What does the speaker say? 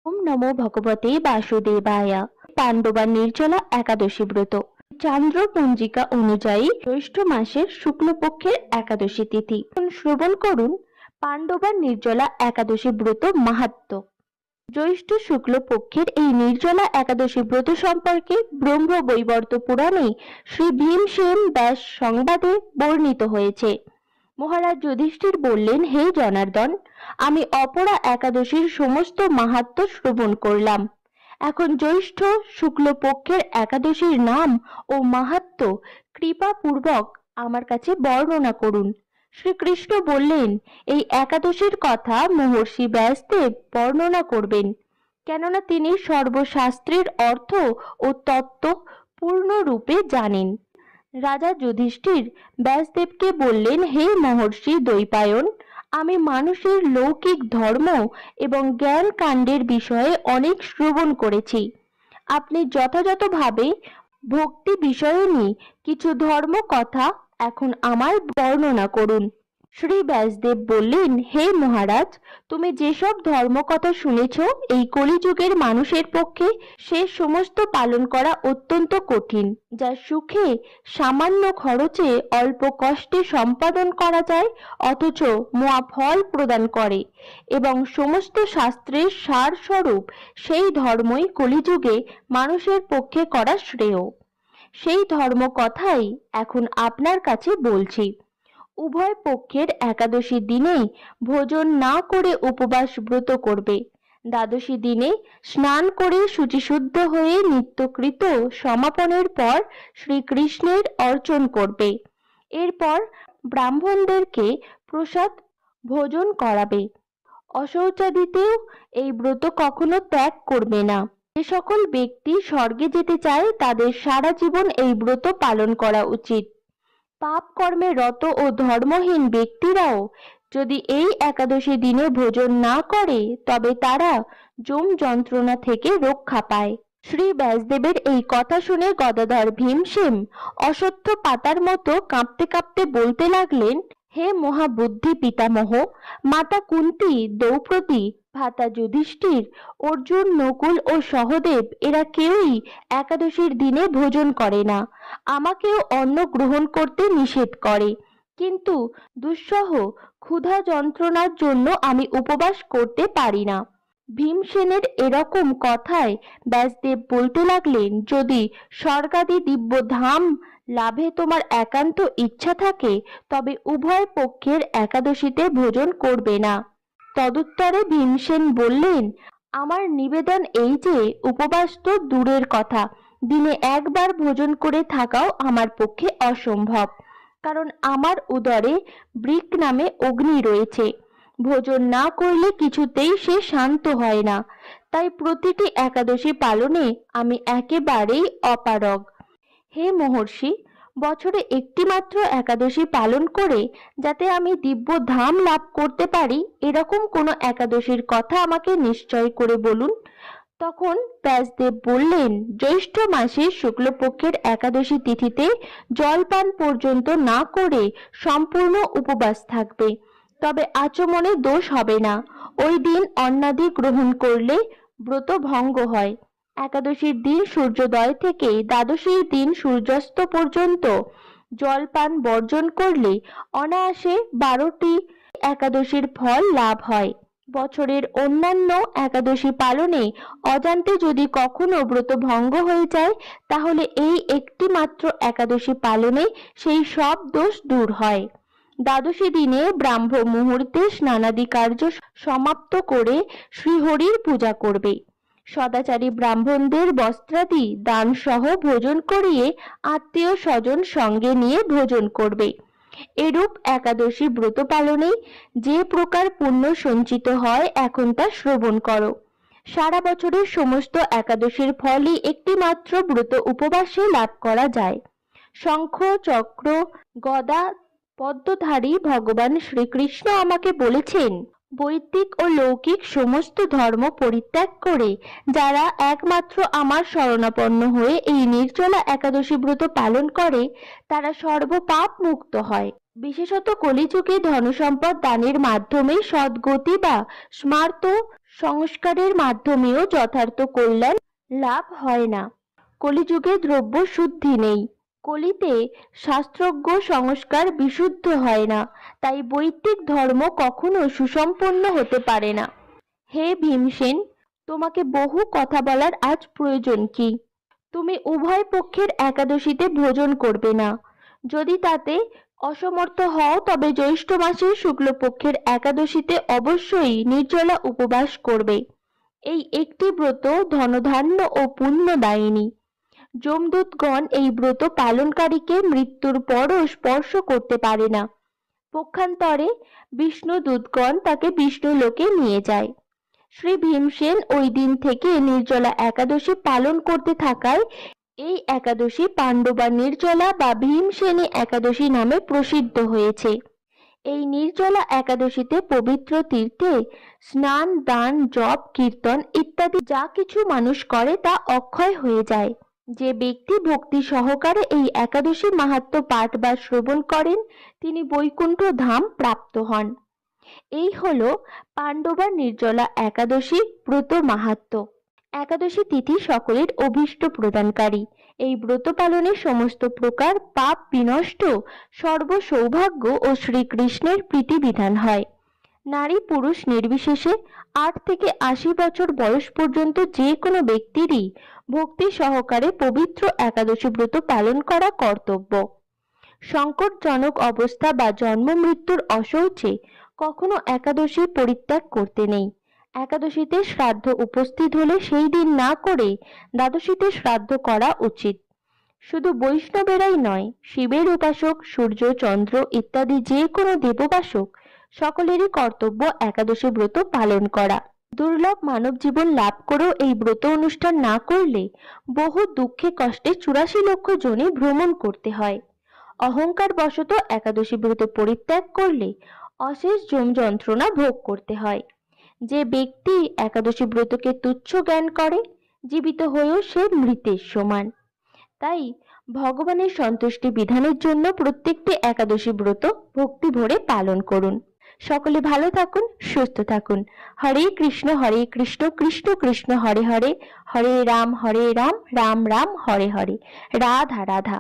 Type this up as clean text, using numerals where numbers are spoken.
ওম নমো ভগবতে বাসুদেবায়। পাণ্ডবা নির্জলা একাদশী ব্রত। চান্দ্র পঞ্জিকা অনুযায়ী জ্যৈষ্ঠ মাসের শুক্লপক্ষের একাদশী তিথি। শ্রবণ করুন পাণ্ডবা নির্জলা একাদশী ব্রত মাহাত্ম্য। জ্যৈষ্ঠ শুক্লপক্ষের এই নির্জলা একাদশী ব্রত সম্পর্কে ব্রহ্ম বৈবর্ত পুরাণে শ্রী ভীমসেন ব্যাস সংবাদে বর্ণিত হয়েছে। মহারাজ যুধিষ্ঠির বললেন, হে জনার্দন, আমি অপরা একাদশীর সমস্ত মাহাত্ম্য শ্রবণ করলাম। এখন জ্যৈষ্ঠ শুক্লপক্ষের একাদশীর নাম ও মাহাত্ম্য কৃপাপূর্বক আমার কাছে বর্ণনা করুন। শ্রীকৃষ্ণ বললেন, এই একাদশীর কথা মহর্ষি ব্যাসদেব বর্ণনা করবেন, কেননা তিনি সর্বশাস্ত্রের অর্থ ও তত্ত্ব পূর্ণরূপে জানেন। রাজা যুধিষ্ঠির ব্যাসদেবকে বললেন, হে মহর্ষি দ্বৈপায়ন, আমি মানুষের লৌকিক ধর্ম এবং জ্ঞান কাণ্ডের বিষয়ে অনেক শ্রবণ করেছি। আপনি যথাযথভাবে ভক্তি বিষয়ে নিয়ে কিছু ধর্ম কথা এখন আমায় বর্ণনা করুন। শ্রী ব্যাসদেব বললেন, হে মহারাজ, তুমি যেসব ধর্ম কথা শুনেছ, এই কলিযুগের মানুষের পক্ষে সে সমস্ত পালন করা অত্যন্ত কঠিন, যা সুখে সামান্য খরচে অল্প কষ্টে সম্পাদন করা যায়, অথচ মহা ফল প্রদান করে, এবং সমস্ত শাস্ত্রের সার স্বরূপ সেই ধর্মই কলিযুগে মানুষের পক্ষে করা শ্রেয়। সেই ধর্ম কথাই এখন আপনার কাছে বলছি। উভয় পক্ষের একাদশী দিনেই ভোজন না করে উপবাস ব্রত করবে। দ্বাদশী দিনে স্নান করে শুচিশুদ্ধ হয়ে নিত্যকৃত সমাপনের পর শ্রীকৃষ্ণের অর্চন করবে। এরপর ব্রাহ্মণদেরকে প্রসাদ ভোজন করাবে। অশৌচাদিতেও এই ব্রত কখনো ত্যাগ করবে না। যে সকল ব্যক্তি স্বর্গে যেতে চায় তাদের সারা জীবন এই ব্রত পালন করা উচিত। পাপ কর্মে রত ও ধর্মহীন ব্যক্তিরাও যদি এই একাদশী দিনে ভোজন না করে তবে তারা যম যন্ত্রণা থেকে রক্ষা পায়। শ্রী ব্যাসদেবের এই কথা শুনে গদাধর ভীমসেন অশ্বত্থ পাতার মতো কাঁপতে কাঁপতে বলতে লাগলেন, হে মহাবুদ্ধি পিতামহ, মাতা কুন্তী, দ্রৌপদী, ভ্রাতা যুধিষ্ঠির, অর্জুন, নকুল ও সহদেব এরা কেউই একাদশীর দিনে ভোজন করে না। আমাকেও অন্ন গ্রহণ করতে নিষেধ করে, কিন্তু দুঃসহ ক্ষুধা যন্ত্রণার জন্য আমি উপবাস করতে পারি না। ভীমসেনের এরকম কথায় ব্যাসদেব বলতে লাগলেন, যদি স্বর্গাদি দিব্য ধাম লাভে তোমার একান্ত ইচ্ছা থাকে তবে উভয় পক্ষের একাদশীতে ভোজন করবে না। তদুত্তরে ভীমসেন বললেন, আমার নিবেদন এই যে উপবাস তো দূরের কথা, দিনে একবার ভোজন করে থাকাও আমার পক্ষে অসম্ভব, কারণ আমার উদরে বৃক নামে অগ্নি রয়েছে। ভোজন না করলে কিছুতেই সে শান্ত হয় না, তাই প্রতিটি একাদশী পালনে আমি একেবারেই অপারগ। হে মহর্ষি, বছরে একটি মাত্র একাদশী পালন করে যাতে আমি দিব্য ধাম লাভ করতে পারি, এরকম কোনো একাদশীর কথা আমাকে নিশ্চয় করে বলুন। তখন ব্যাসদেব বললেন, জ্যৈষ্ঠ মাসের শুক্লপক্ষের একাদশী তিথিতে জলপান পর্যন্ত না করে সম্পূর্ণ উপবাস থাকবে, তবে আচমনে দোষ হবে না। ওই দিন অন্নাদি গ্রহণ করলে ব্রত ভঙ্গ হয়। একাদশীর দিন সূর্যোদয় থেকে দ্বাদশীর দিন সূর্যাস্ত পর্যন্ত জলপান বর্জন করলে অনায়াসে 12টি একাদশীর ফল লাভ হয়। বছরের অন্যান্য একাদশী পালনে অজান্তে যদি কখনো ব্রত ভঙ্গ হয়ে যায় তাহলে এই একটি মাত্র একাদশী পালনে সেই সব দোষ দূর হয়। দ্বাদশী দিনে ব্রাহ্ম মুহূর্তে স্নানাদি কার্য সমাপ্ত করে শ্রীহরির পূজা করবে। সদাচারী ব্রাহ্মণদের বস্ত্রাদি দান সহ ভোজন করিয়ে আত্মীয় স্বজন সঙ্গে নিয়ে ভোজন করবে। এরূপ একাদশী ব্রত পালনে যে প্রকার পুণ্য সঞ্চিত হয় এখন তা শ্রবণ করো। সারা বছরের সমস্ত একাদশীর ফলই একটি মাত্র ব্রত উপবাসে লাভ করা যায়। শঙ্খ, চক্র, গদা পদ্মধারী ভগবান শ্রীকৃষ্ণ আমাকে বলেছেন, বৈদিক ও লৌকিক সমস্ত ধর্ম পরিত্যাগ করে যারা একমাত্র আমার শরণাপন্ন হয়ে এই নির্জলা একাদশী ব্রত পালন করে তারা সর্বপাপ মুক্ত হয়। বিশেষত কলিযুগে ধনসম্পদ দানের মাধ্যমে সদ্গতি বা স্মার্ত সংস্কারের মাধ্যমেও যথার্থ কল্যাণ লাভ হয় না। কলিযুগে দ্রব্য শুদ্ধি নেই। কলিতে শাস্ত্রজ্ঞ সংস্কার বিশুদ্ধ হয় না, তাই বৈদিক ধর্ম কখনো সুসম্পন্ন হতে পারে না। হে ভীমসেন, তোমাকে বহু কথা বলার আজ প্রয়োজন কি? তুমি উভয় পক্ষের একাদশীতে ভোজন করবে না। যদি তাতে অসমর্থ হও তবে জ্যৈষ্ঠ মাসের শুক্লপক্ষের একাদশীতে অবশ্যই নির্জলা উপবাস করবে। এই একটি ব্রত ধনধান্য ও পুণ্যদায়িনী। যমদূতগণ এই ব্রত পালনকারীকে মৃত্যুর পরও স্পর্শ করতে পারে না। পক্ষান্তরে বিষ্ণুদূতগণ তাকে বিষ্ণুলোকে নিয়ে যায়। শ্রী ভীমসেন ওই দিন থেকে নির্জলা একাদশী পালন করতে থাকায় এই একাদশী পাণ্ডবা নির্জলা বা ভীমসেনী একাদশী নামে প্রসিদ্ধ হয়েছে। এই নির্জলা একাদশীতে পবিত্র তীর্থে স্নান, দান, জপ, কীর্তন ইত্যাদি যা কিছু মানুষ করে তা অক্ষয় হয়ে যায়। যে ব্যক্তি ভক্তি সহকারে এই একাদশী মাহাত্ম্য পাঠ বা শ্রবণ করেন তিনি বৈকুণ্ঠ ধাম প্রাপ্ত হন। এই হলো পাণ্ডবা নির্জলা একাদশী ব্রত মাহাত্ম্য। একাদশী তিথি সকলের অভীষ্ট প্রদানকারী। এই ব্রত পালনে সমস্ত প্রকার পাপ বিনষ্ট, সর্ব সৌভাগ্য ও শ্রীকৃষ্ণের প্রীতি বিধান হয়। নারী পুরুষ নির্বিশেষে 8 থেকে 80 বছর বয়স পর্যন্ত যে কোনো ব্যক্তিরই ভক্তি সহকারে পবিত্র একাদশী ব্রত পালন করা কর্তব্য। সংকটজনক অবস্থা বা জন্ম মৃত্যুর অশৌচে কখনো একাদশী পরিত্যাগ করতে নেই। একাদশীতে শ্রাদ্ধ উপস্থিত হলে সেই দিন না করে দ্বাদশীতে শ্রাদ্ধ করা উচিত। শুধু বৈষ্ণবেরাই নয়, শিবের উপাসক, সূর্য, চন্দ্র ইত্যাদি যে কোনো দেবোপাসক সকলেরই কর্তব্য একাদশী ব্রত পালন করা। দুর্লভ মানব জীবন লাভ করেও এই ব্রত অনুষ্ঠান না করলে বহু দুঃখে কষ্টে 84 লক্ষ জনে ভ্রমণ করতে হয়। অহংকার বশত একাদশী ব্রত পরিত্যাগ করলে অশেষ যম যন্ত্রণা ভোগ করতে হয়। যে ব্যক্তি একাদশী ব্রতকে তুচ্ছ জ্ঞান করে জীবিত হয়েও সে মৃতের সমান। তাই ভগবানের সন্তুষ্টি বিধানের জন্য প্রত্যেকটি একাদশী ব্রত ভক্তি ভরে পালন করুন। সকলে ভালো থাকুন, সুস্থ থাকুন। হরে কৃষ্ণ কৃষ্ণ কৃষ্ণ হরে হরে, হরে রাম রাম রাম হরে হরে। রাধা রাধা।